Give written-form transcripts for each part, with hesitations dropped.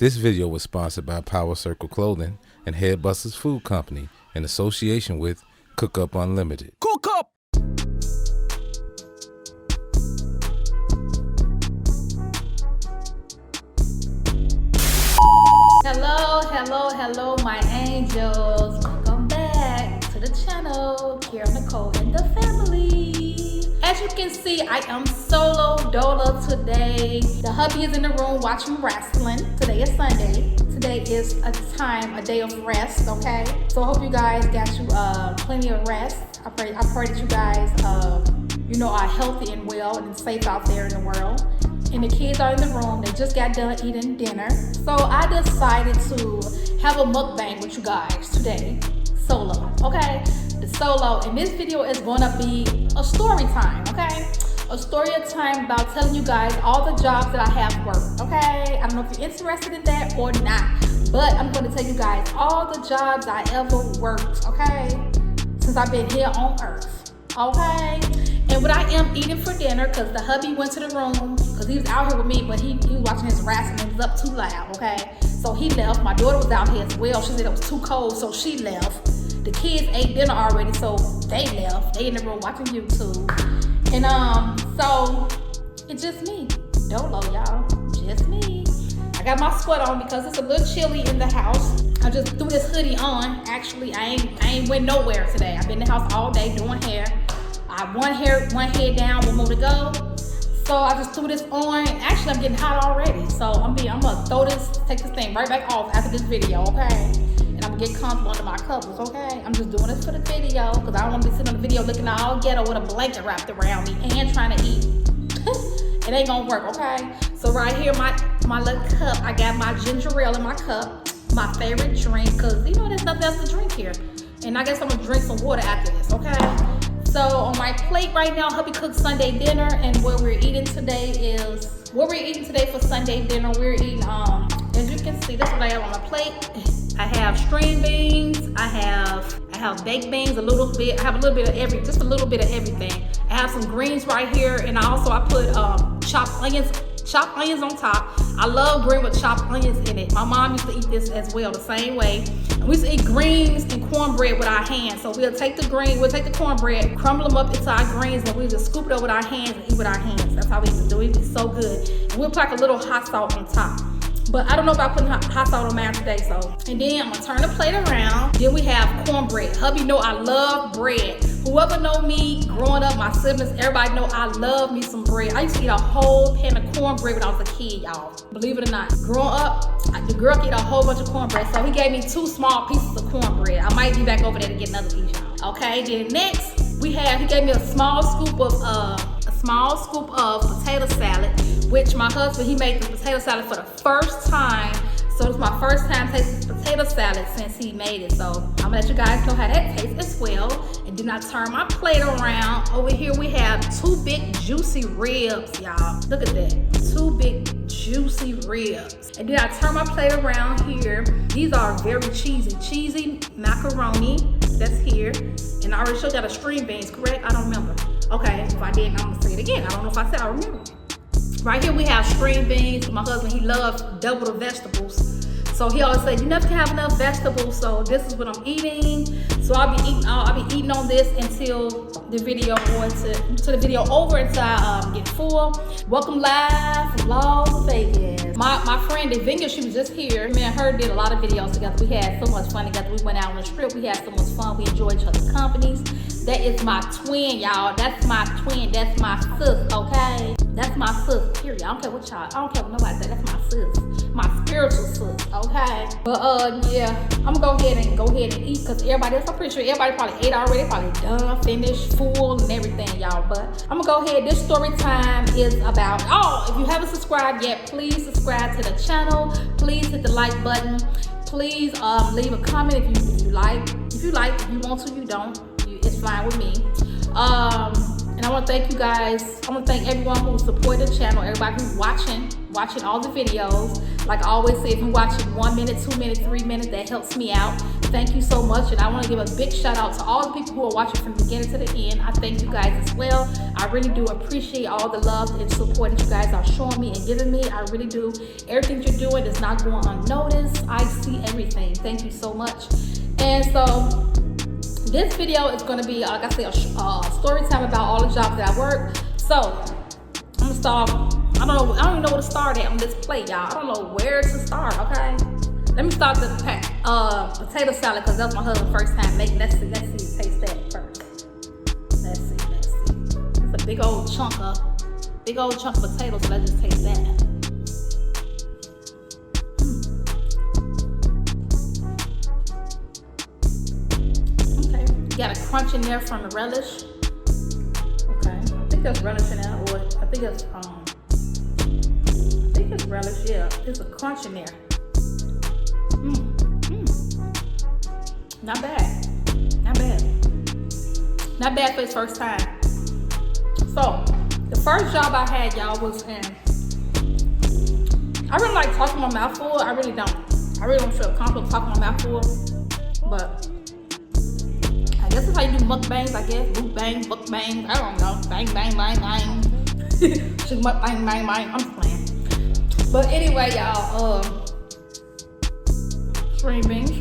This video was sponsored by Power Circle Clothing and Headbusters Food Company in association with Cook Up Unlimited. Cook up! Hello, my angels. Welcome back to the channel, Carol, Nicole, and the family. As you can see, I am solo dolo today. The hubby is in the room watching wrestling. Today is Sunday. Today is a day of rest, okay? So I hope you guys got you plenty of rest. I pray that you guys are healthy and well and safe out there in the world. And the kids are in the room. They just got done eating dinner. So I decided to have a mukbang with you guys today, solo, okay? The solo, and this video is gonna be a story time, okay? A story time about telling you guys all the jobs that I have worked, okay? I don't know if you're interested in that or not, but I'm gonna tell you guys all the jobs I ever worked, okay? Since I've been here on earth, okay? And what I am eating for dinner, because the hubby went to the room, because he was out here with me, but he was watching his wrestling and it was up too loud, okay? So he left. My daughter was out here as well. She said it was too cold, so she left. The kids ate dinner already, so they left. They in the room watching YouTube. And so it's just me. Dolo, y'all. Just me. I got my sweat on because it's a little chilly in the house. I just threw this hoodie on. Actually, I ain't went nowhere today. I've been in the house all day doing hair. I have one head down, one more to go. So I just threw this on. Actually, I'm getting hot already. So I'm gonna take this thing right back off after this video, okay? And I'm gonna get comfortable under my covers, okay? I'm just doing this for the video because I don't want to be sitting on the video looking all ghetto with a blanket wrapped around me and trying to eat. It ain't gonna work, okay? So right here, my little cup, I got my ginger ale in my cup, my favorite drink, because there's nothing else to drink here. And I guess I'm gonna drink some water after this, okay? So on my plate right now, hubby cooked Sunday dinner, and what we're eating today for Sunday dinner. We're eating, as you can see, this is what I have on my plate. I have string beans, I have baked beans, a little bit. I have a little bit of just a little bit of everything. I have some greens right here, and I put chopped onions on top. I love green with chopped onions in it. My mom used to eat this as well, the same way. And we used to eat greens and cornbread with our hands. So we'll take the cornbread, crumble them up into our greens, and we'll just scoop it up with our hands and eat with our hands. That's how we used to do it. It'd be so good. And we'll put like a little hot salt on top. But I don't know about putting hot salt on mine today, so. And then I'm gonna turn the plate around. Then we have cornbread. Hubby know I love bread. Whoever know me growing up, my siblings, everybody know I love me some bread. I used to eat a whole pan of cornbread when I was a kid, y'all. Believe it or not. Growing up, the girl could eat a whole bunch of cornbread. So he gave me 2 small pieces of cornbread. I might be back over there to get another piece, y'all. Okay, then next he gave me a small scoop of potato salad, which my husband, he made the potato salad for the first time. So it's my first time tasting potato salad since he made it. So I'm gonna let you guys know how that tastes as well. And then I turn my plate around. Over here we have 2 big juicy ribs, y'all. Look at that, 2 big juicy ribs. And then I turn my plate around here. These are very cheesy macaroni that's here. And I already showed y'all the string beans, correct? I don't remember. Okay, if I didn't, I'm gonna say it again. I don't know if I said I remember. Right here we have string beans. My husband, he loves double the vegetables. So he always said, you never can have enough vegetables. So this is what I'm eating. So I'll be eating on this until the video over until I get full. Welcome live from Las Vegas. My friend Davinia, she was just here. Me and her did a lot of videos together. We had so much fun together. We went out on the strip. We had so much fun. We enjoyed each other's companies. That is my twin, y'all. That's my twin. That's my sis, okay? That's my sis, period. I don't care what nobody said. That's my sis. My spiritual sis, okay? But yeah, I'm gonna go ahead and eat because everybody else, I'm pretty sure everybody probably ate already. They probably done, finished, full, and everything, y'all. But I'm gonna go ahead. This story time is about, if you haven't subscribed yet, please subscribe to the channel. Please hit the like button. Please leave a comment if you like. If you want to, you don't. It's fine with me. And I want to thank you guys. I want to thank everyone who supported the channel, everybody who's watching watching all the videos. Like I always say, if you're watching 1 minute, 2 minutes, 3 minutes, that helps me out. Thank you so much. And I want to give a big shout out to all the people who are watching from the beginning to the end. I thank you guys as well. I really do appreciate all the love and support that you guys are showing me and giving me. I really do. Everything you're doing is not going unnoticed. I see everything. Thank you so much. And so this video is going to be, like I said, a story time about all the jobs that I work. So I'm gonna start. I don't even know where to start at on this plate, y'all. I don't know where to start. Okay, let me start the potato salad because that's my husband's first time making. Let's see. Taste that first. Let's see. It's a big old chunk of potatoes. So let's just taste that. Okay, got a crunch in there from the relish. Okay, I think there's relish in there, or I think it's relish. Yeah, there's a crunch in there. Not bad. Not bad for his first time. So the first job I had, y'all, was in. I really like talking my mouth full. I really don't feel comfortable talking my mouth full, but I guess that's how you do mukbangs. I guess mukbang. I don't know. Bang. Just mukbang, bang. I'm just playing. But anyway, y'all, string beans.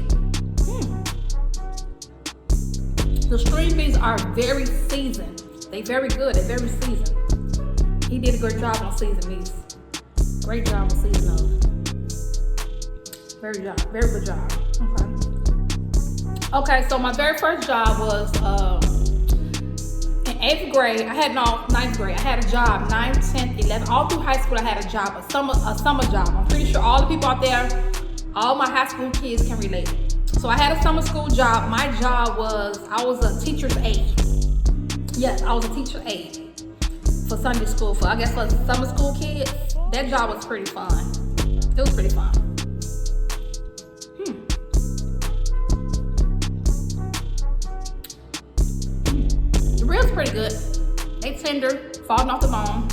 The string beans are very seasoned. They very good. They're very seasoned. He did a great job on seasoning these. Great job on seasoning those. Very good job. Okay, so my very first job was in 8th grade. Ninth grade. I had a job. 9th, 10th, 11th. All through high school, I had a job, a summer job. I'm pretty sure all the people out there, all my high school kids can relate. So I had a summer school job. My job was, I was a teacher's aide. Yes, I was a teacher's aide for Sunday school. For summer school kids. That job was pretty fun. It was pretty fun. The ribs pretty good. They tender, falling off the bone.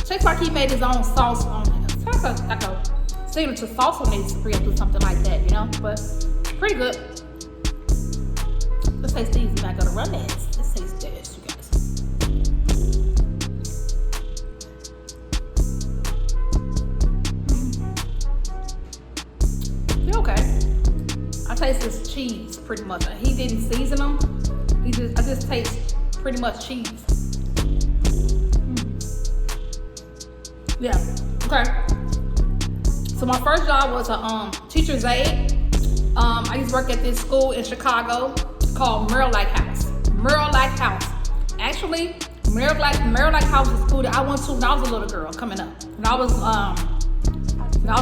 Tastes like he made his own sauce on it. It's like a signature sauce on his ribs or something like that, you know? But pretty good. Let's taste these. We're not gonna run this. Let's taste this, you guys. They're okay. I taste this cheese pretty much. He didn't season them. I just taste pretty much cheese. Yeah. Okay. So my first job was a teacher's aide. I used to work at this school in Chicago called Merrill-like House. Merrill-like House. Actually, Merrill-like House is a school that I went to when I was a little girl coming up. When I was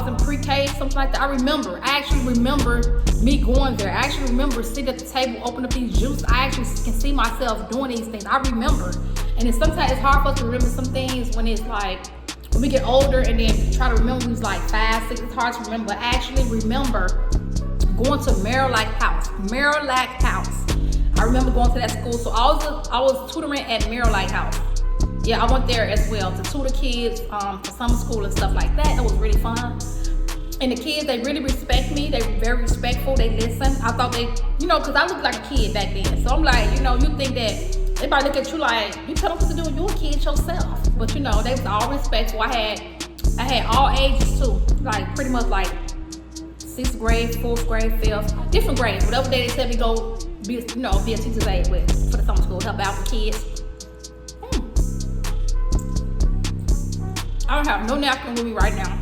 in pre-K, something like that. I actually remember me going there. I actually remember sitting at the table, opening up these juices. I actually can see myself doing these things. I remember. And it's sometimes it's hard for us to remember some things when it's like, when we get older and then try to remember when it's like 5, 6, it's hard to remember. But I actually remember going to Merrill-like House. Merrill-like House. I remember going to that school. So I was tutoring at Merrill-like House. Yeah, I went there as well to tutor kids for summer school and stuff like that. It was really fun. And the kids, they really respect me. They were very respectful. They listen. I thought they, because I looked like a kid back then. So I'm like, you think that they probably look at you like, you tell them what to do, you're a kid yourself. But they was all respectful. I had all ages too. Like pretty much like 6th grade, 4th grade, 5th, different grades. Whatever day they tell me go be a teacher's aide with for the summer school, help out the kids. I don't have no napkin with me right now.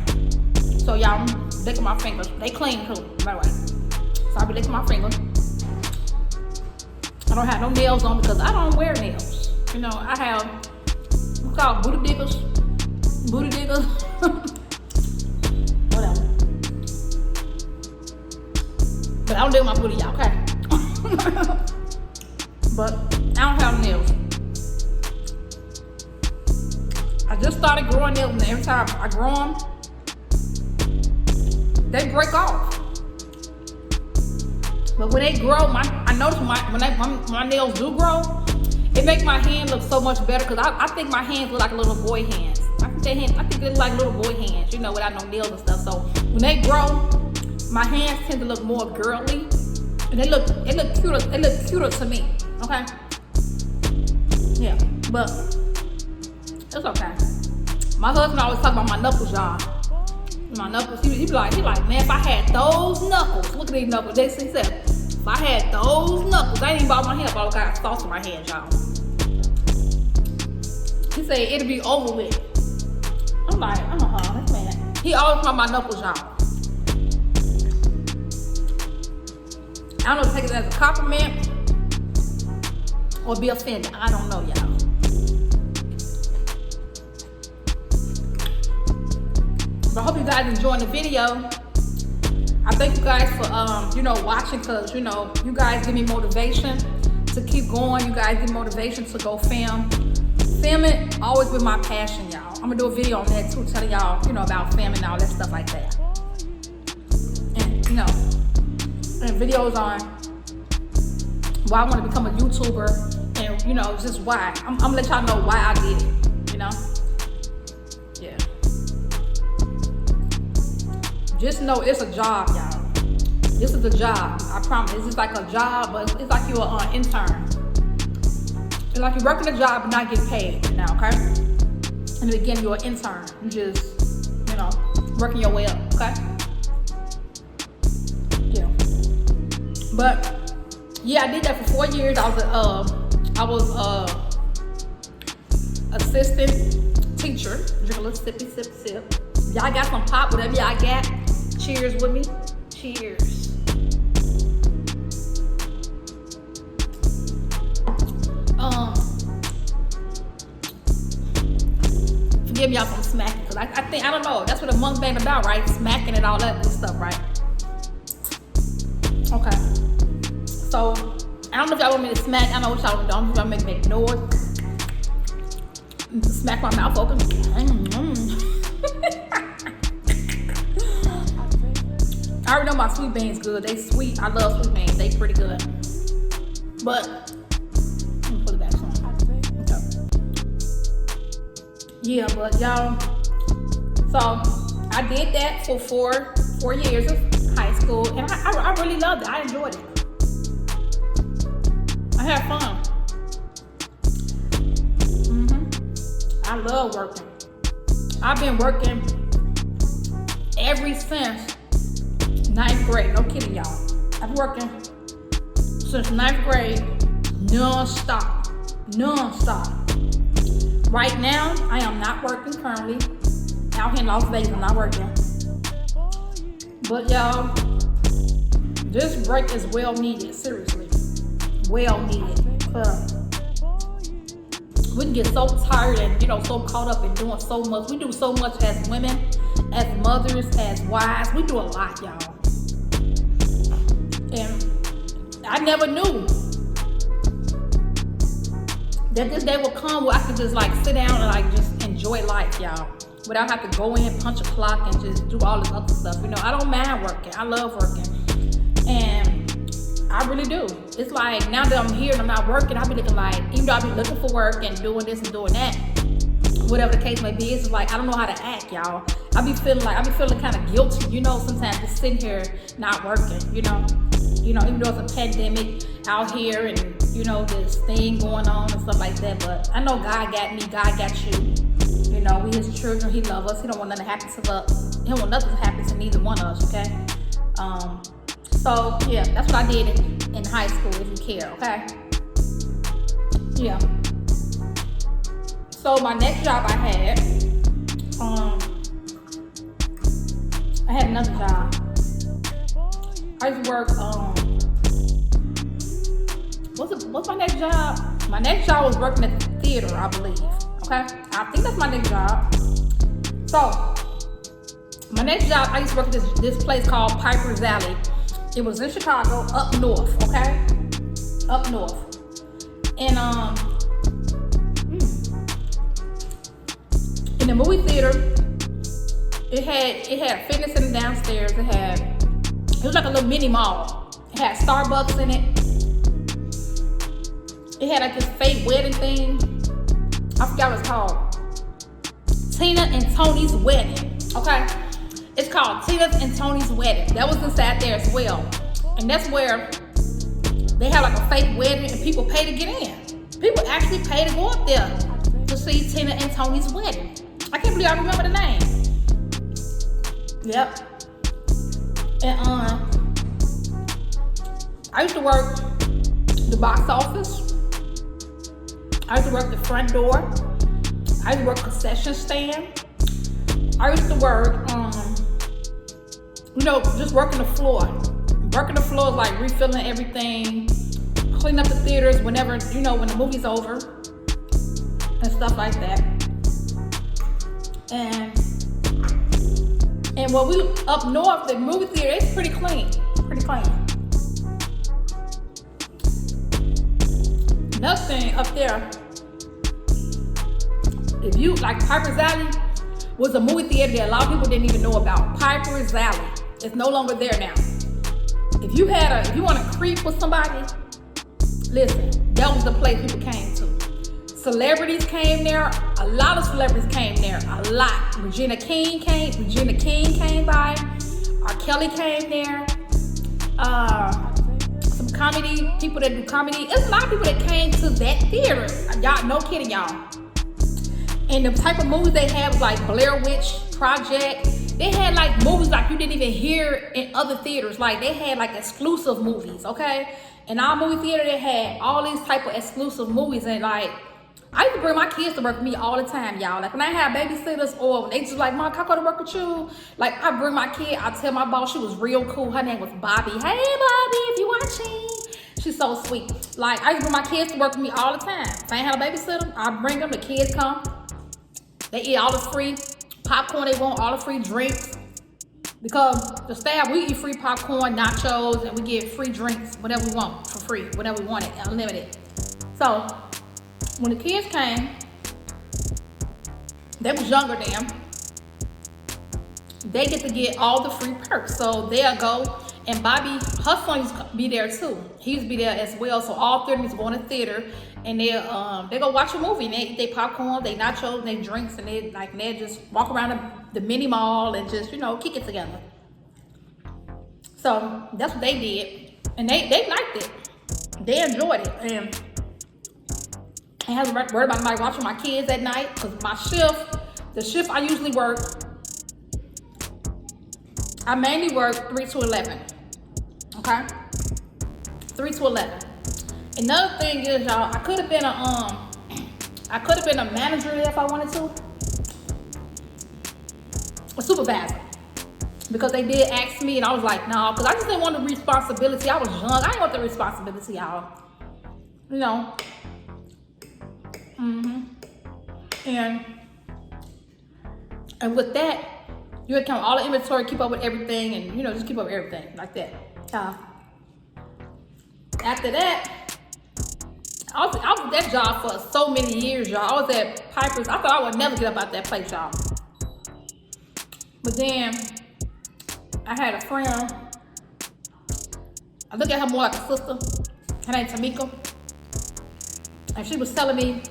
So y'all, I'm licking my fingers. They clean too, by the way. So I'll be licking my fingers. I don't have no nails on because I don't wear nails. I have what's called booty diggers. Whatever. But I don't dig my booty, y'all, okay? But I don't have nails. I just started growing nails, and every time I grow them, they break off. But when they grow, I notice when my nails do grow, It makes my hand look so much better because I think my hands look like little boy hands. I think they look like little boy hands, you know, without no nails and stuff. So when they grow, my hands tend to look more girly, and they look cuter. They look cuter to me. Okay. Yeah, but it's okay. My husband always talk about my knuckles, y'all. My knuckles. He be like, man, if I had those knuckles, look at these knuckles. He said, if I had those knuckles, I ain't even bought my hand up. I got sauce in my hands, y'all. He said it'll be over with. I'm like, this man. He always talk about my knuckles, y'all. I don't know if to take it as a compliment or be offended. I don't know, y'all. But I hope you guys enjoying the video. I thank you guys for watching, because you guys give me motivation to keep going. You guys give me motivation to go film. Filming always been my passion, y'all. I'm gonna do a video on that too, telling y'all, about filming and all that stuff like that. And and videos on why I want to become a YouTuber, and just why. I'm gonna let y'all know why I did it. Yeah. Just know it's a job, y'all. This is a job. I promise. It's just like a job, but it's like you're an intern. It's like you're working a job but not getting paid now, okay? In the beginning, you're an intern. You just, working your way up, okay? Yeah. But yeah, I did that for 4 years. I was assistant teacher. Drink a little sippy sip. Y'all got some pop, whatever y'all got. Cheers with me. Cheers. Forgive me y'all for smacking, because I don't know, that's what a mukbang about, right? Smacking and all that good stuff, right? Okay. So, I don't know if y'all want me to smack. I don't know what y'all want to do. I don't know if y'all make noise. Smack my mouth open. I already know my sweet beans good. They sweet. I love sweet beans. They pretty good. But let me put it back on. Okay. Yeah, but y'all. So I did that for four years of high school, and I really loved it. I enjoyed it. I had fun. I love working. I've been working ever since 9th grade. No kidding, y'all. I've been working since 9th grade, non-stop. Right now, I am not working currently. Out here in Las Vegas, I'm not working. But y'all, this break is well needed, seriously. Well needed. We can get so tired and so caught up in doing so much. We do so much as women, as mothers, as wives. We do a lot, y'all. And I never knew that this day would come where I could just sit down and just enjoy life, y'all, without having to go in, punch a clock, and just do all this other stuff. I don't mind working. I love working, and I really do. It's like now that I'm here and I'm not working, I be looking even though I be looking for work and doing this and doing that, whatever the case may be, it's just I don't know how to act, y'all. I be feeling kind of guilty, sometimes just sitting here not working, even though it's a pandemic out here and this thing going on and stuff like that. But I know God got me, God got you. We his children, he love us. He don't want nothing to happen to us. He don't want nothing to happen to neither one of us, okay? So yeah, that's what I did in high school, if you care, okay? Yeah. So my next job I had another job. I used to work, what's my next job? My next job was working at the theater, I believe, okay? I think that's my next job. So, my next job, I used to work at this place called Piper's Alley. It was in Chicago, up north, okay? Up north. And, in the movie theater, it had a fitness center downstairs. It was like a little mini mall. It had Starbucks in it. it had like this fake wedding thing. I forgot what it's called. Tina and Tony's Wedding. Okay? It's called Tina's and Tony's Wedding. That was inside there as well. And that's where they have like a fake wedding and people pay to get in. People actually pay to go up there to see Tina and Tony's wedding. I can't believe I remember the name. Yep. And I used to work the box office. I used to work the front door. I used to work concession stand. I used to work, just working the floor. Working the floor is like refilling everything, cleaning up the theaters whenever, when the movie's over and stuff like that. And when we up north, the movie theater is pretty clean. Another thing up there, if you like Piper's Alley was a movie theater that a lot of people didn't even know about. Piper's Alley. It's no longer there now. If you want to creep with somebody, listen, that was the place people came to. Celebrities came there. A lot of celebrities came there. A lot. Regina King came by. R. Kelly came there. Some comedy, people that do comedy. There's a lot of people that came to that theater. Y'all, no kidding, y'all. And the type of movies they had was like Blair Witch Project. They had like movies like you didn't even hear in other theaters. Like they had like exclusive movies, okay? In our movie theater, they had all these type of exclusive movies. And like, I used to bring my kids to work with me all the time, y'all. Like when I have babysitters or when they just like, Mom, can I go to work with you? Like I bring my kid, I tell my boss she was real cool. Her name was Bobby. Hey Bobby, if you watching. She's so sweet. Like I used to bring my kids to work with me all the time. If I ain't have a babysitter, I bring them, the kids come. They eat all the free popcorn they want, all the free drinks. Because the staff, we eat free popcorn, nachos, and we get free drinks, whatever we want, for free, whatever we wanted, unlimited. So, when the kids came, they was younger than them. They get to get all the free perks. So they'll go, and Bobby, her son used to be there too. He used to be there as well. So all three of them used to go in the theater, and they go watch a movie. And they eat their popcorn, they nachos, they drinks, and they just walk around the mini mall and just kick it together. So that's what they did, and they liked it. They enjoyed it, and I had to worry about my watching my kids at night because my shift, the shift I usually work, I mainly work 3 to 11. Okay, 3 to 11. Another thing is, y'all, I could have been a manager if I wanted to, a supervisor, because they did ask me, and I was like, no, because I just didn't want the responsibility. I was young. I didn't want the responsibility, y'all. And with that, you had to count all the inventory, keep up with everything, and just keep up with everything like that. After that, I was at that job for so many years, y'all. I was at Piper's. I thought I would never get up out that place, y'all. But then I had a friend. I look at her more like a sister. Her name's Tamika. And she was telling me,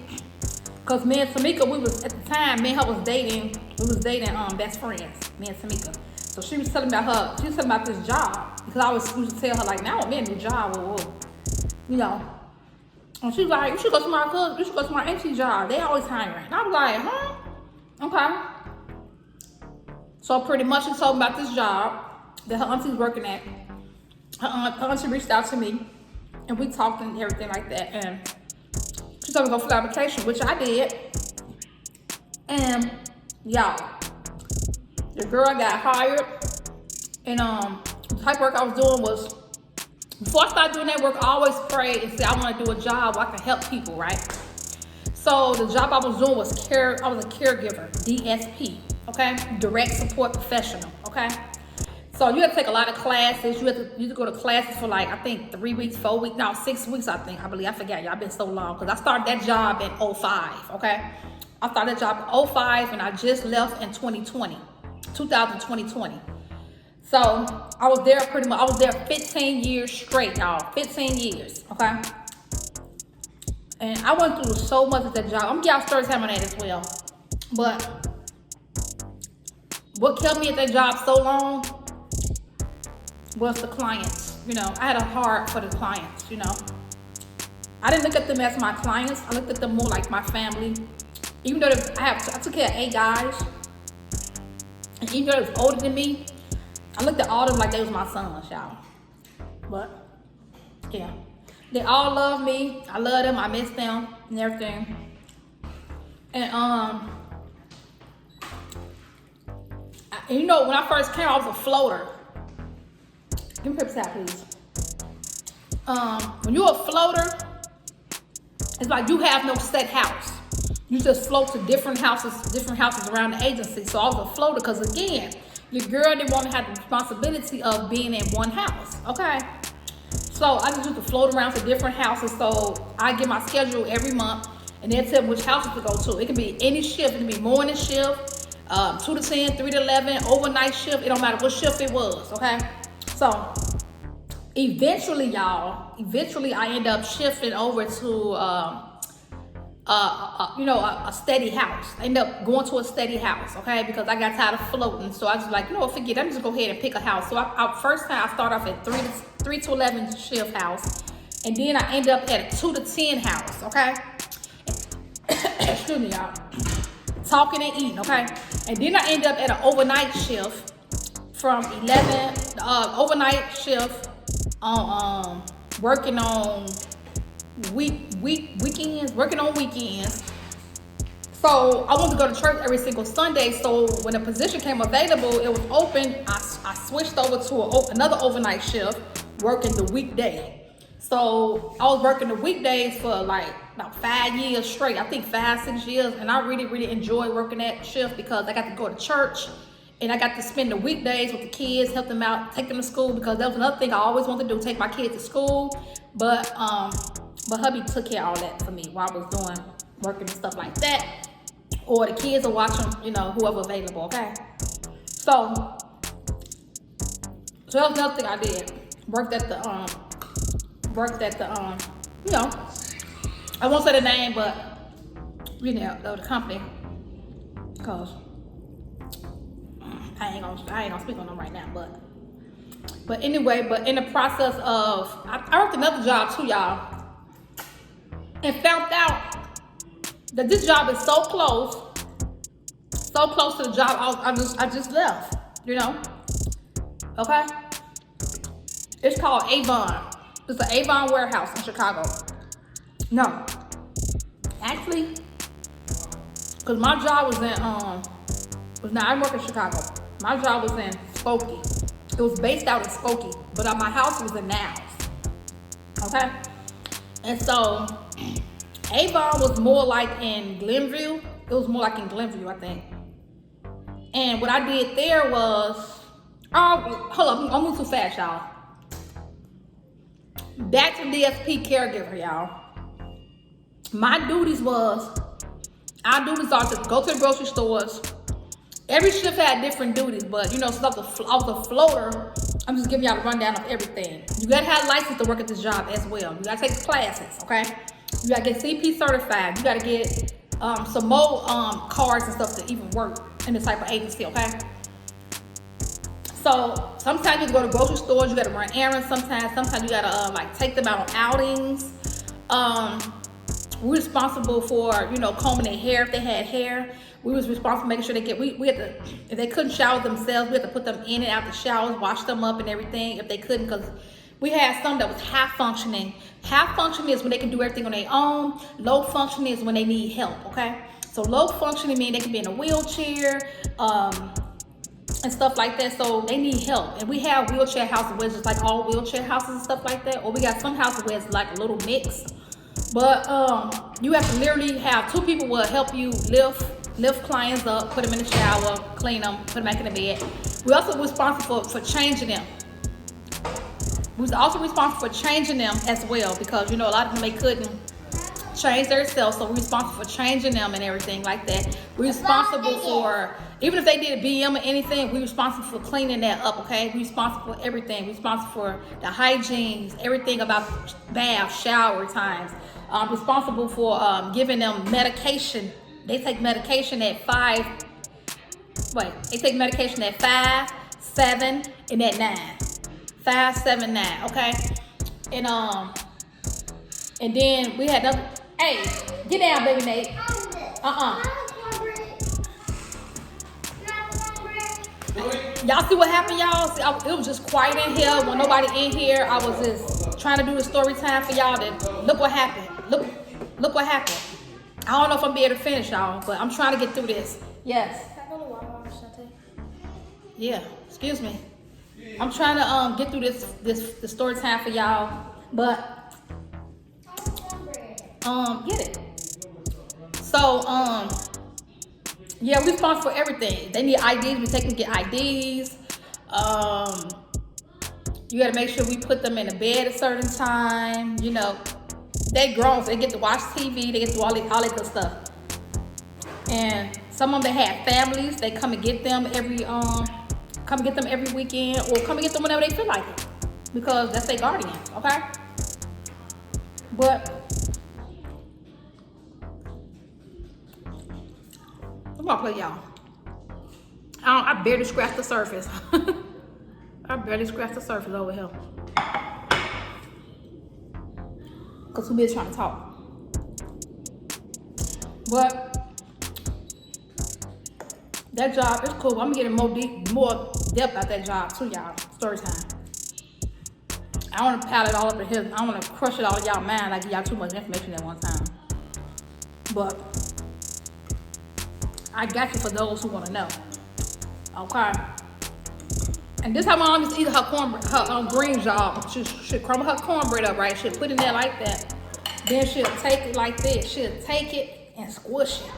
because me and Tamika, we was, at the time, me and her was dating. We was dating best friends, me and Tamika. So she was telling me about this job. Because I used to tell her, like, now I'm in a new job. And she was like, you should go to my auntie job. They always hiring. And I was like, huh? Okay. So pretty much she told me about this job that her auntie's working at. Her auntie reached out to me, and we talked and everything like that. And she told me to go for application, which I did. And y'all, the girl got hired. And the type of work I was doing was, before I started doing that work, I always prayed and said I want to do a job where I can help people, right? So the job I was doing was I was a caregiver, DSP, okay? Direct support professional, okay? So you had to take a lot of classes. You had to go to classes for like, I think 3 weeks, 4 weeks, no, 6 weeks, I believe. I forgot, y'all, been so long. Because I started that job in 2005, okay? I started that job in 2005 and I just left in 2020. So I was there 15 years straight, y'all. 15 years, okay? And I went through so much at that job. I'm gonna get y'all story time on that as well. But what kept me at that job so long was the clients. You know, I had a heart for the clients, you know. I didn't look at them as my clients. I looked at them more like my family. Even though I took care of 8 guys, and even though they was older than me, I looked at all of them like they was my sons, y'all. But yeah, they all love me. I love them. I miss them and everything. And you know, when I first came, I was a floater. Give me a paper towel, please. When you're a floater, it's like you have no set house. You just float to different houses around the agency. So I was a floater because, again, your girl didn't want to have the responsibility of being in one house, okay? So I just used to float around to different houses. So I get my schedule every month, and they'll tell me which houses to go to. It can be any shift. It can be morning shift, 2 to 10, 3 to 11, overnight shift. It don't matter what shift it was, okay? So eventually, y'all, I end up shifting over to a steady house. I end up going to a steady house, okay? Because I got tired of floating. So I was like, forget it. I'm just go ahead and pick a house. So first time I start off at 3 to 11 shift house. And then I end up at a 2 to 10 house, okay? Excuse me, y'all. Talking and eating, okay? And then I end up at an overnight shift from 11, overnight shift on working on weekends. So I wanted to go to church every single Sunday. So when the position came available, it was open. I switched over to another overnight shift, working the weekday. So I was working the weekdays for like about 5 years straight. I think 5-6 years, and I really enjoyed working that shift because I got to go to church. And I got to spend the weekdays with the kids, help them out, take them to school, because that was another thing I always wanted to do, take my kids to school. But hubby took care of all that for me while I was working and stuff like that. Or the kids will watch them, whoever available, okay? So that was another thing I did. Worked at the I won't say the name, but the company, because I ain't gonna speak on them right now, but anyway, in the process of, I worked another job too, y'all, and found out that this job is so close to the job I just left, okay? It's called Avon. It's an Avon warehouse in Chicago. No, actually, because my job was in, I work in Chicago. My job was in Skokie. It was based out in Skokie, but my house was in Niles. Okay? And so, Avon was more like in Glenview. It was more like in Glenview, I think. And what I did there was, hold up, I'm moving too fast, y'all. Back to DSP caregiver, y'all. My duties are to go to the grocery stores. Every shift had different duties, but since I was a floater, I'm just giving y'all a rundown of everything. You gotta have a license to work at this job as well. You gotta take classes, okay? You gotta get CP certified. You gotta get some more cards and stuff to even work in this type of agency, okay? So sometimes you go to grocery stores, you gotta run errands. Sometimes you gotta take them out on outings. We're responsible for combing their hair if they had hair. We was responsible for making sure we had to, if they couldn't shower themselves, we had to put them in and out the showers, wash them up and everything if they couldn't, because we had some that was half functioning. Half functioning is when they can do everything on their own. Low functioning is when they need help, okay? So low functioning means they can be in a wheelchair, and stuff like that, so they need help. And we have wheelchair houses where it's just like all wheelchair houses and stuff like that, or we got some houses where it's like a little mix. But you have to literally have 2 people will help you lift clients up, put them in the shower, clean them, put them back in the bed. We also responsible for changing them. We was also responsible for changing them as well, because a lot of them, they couldn't change themselves, so we're responsible for changing them and everything like that. We're responsible for, even if they did a BM or anything, we're responsible for cleaning that up, okay? We're responsible for everything. We're responsible for the hygiene, everything about bath, shower times, responsible for giving them medication. They take medication at 5. Wait, they take medication at 5, 7, and at 9. 5, 7, 9. Okay, and then we had another. Hey, get down, baby Nate. Y'all see what happened, y'all? See, it was just quiet in here. When nobody in here, I was just trying to do the story time for y'all. Then look what happened. Look what happened. I don't know if I'm be able to finish, y'all, but I'm trying to get through this. Yes. Can I go to Walmart, Shante? Yeah. Excuse me. I'm trying to get through the story time for y'all, but get it. So yeah, we sponsor for everything. They need IDs. We take them to get IDs. You gotta make sure we put them in the bed at a certain time. You know, they grown, so they get to watch TV. They get to do all that good stuff. And some of them, they have families. They come and get them every weekend, or come and get them whenever they feel like it, because that's their guardian. Okay, but I'm gonna play y'all. I barely scratched the surface. I barely scratched the surface over here. Cause who been trying to talk? But that job is cool. I'm getting more depth out that job too, y'all. Story time. I want to pile it all up in here. I want to crush it all in y'all mind. Like y'all too much information at one time. But I got you for those who want to know. Okay. And this time my mom used to eat her green job. She'll crumble her cornbread up, right? She'll put it in there like that. Then she'll take it like this. She'll take it and squish it.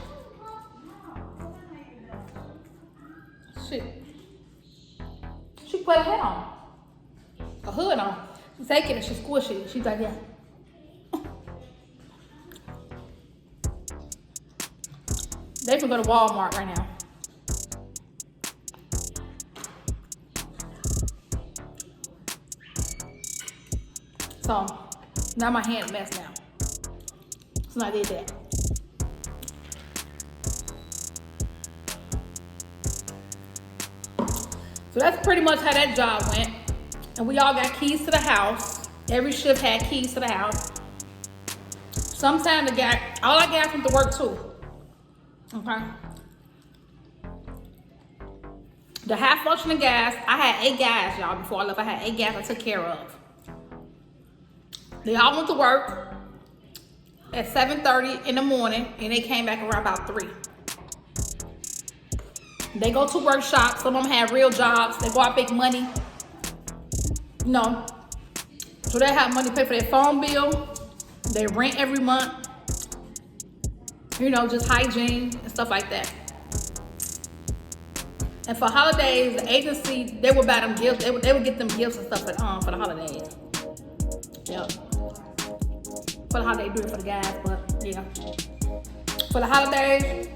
She put a hat on. A hood on. She take it and she squish it. She's like, yeah. They can go to Walmart right now. So now my hand a mess now. So I did that. So that's pretty much how that job went. And we all got keys to the house. Every shift had keys to the house. Sometimes all I got went to work too. Okay. The high functioning guys, I had 8 guys, y'all, before I left. I had 8 guys I took care of. They all went to work at 7:30 in the morning, and they came back around about 3. They go to workshops. Some of them have real jobs. They go out make money. You know, so they have money to pay for their phone bill, their rent every month. You know, just hygiene and stuff like that. And for holidays, the agency, they would buy them gifts. They would get them gifts and stuff for the holidays. Yep. For the holiday, do it for the guys, but yeah. For the holidays,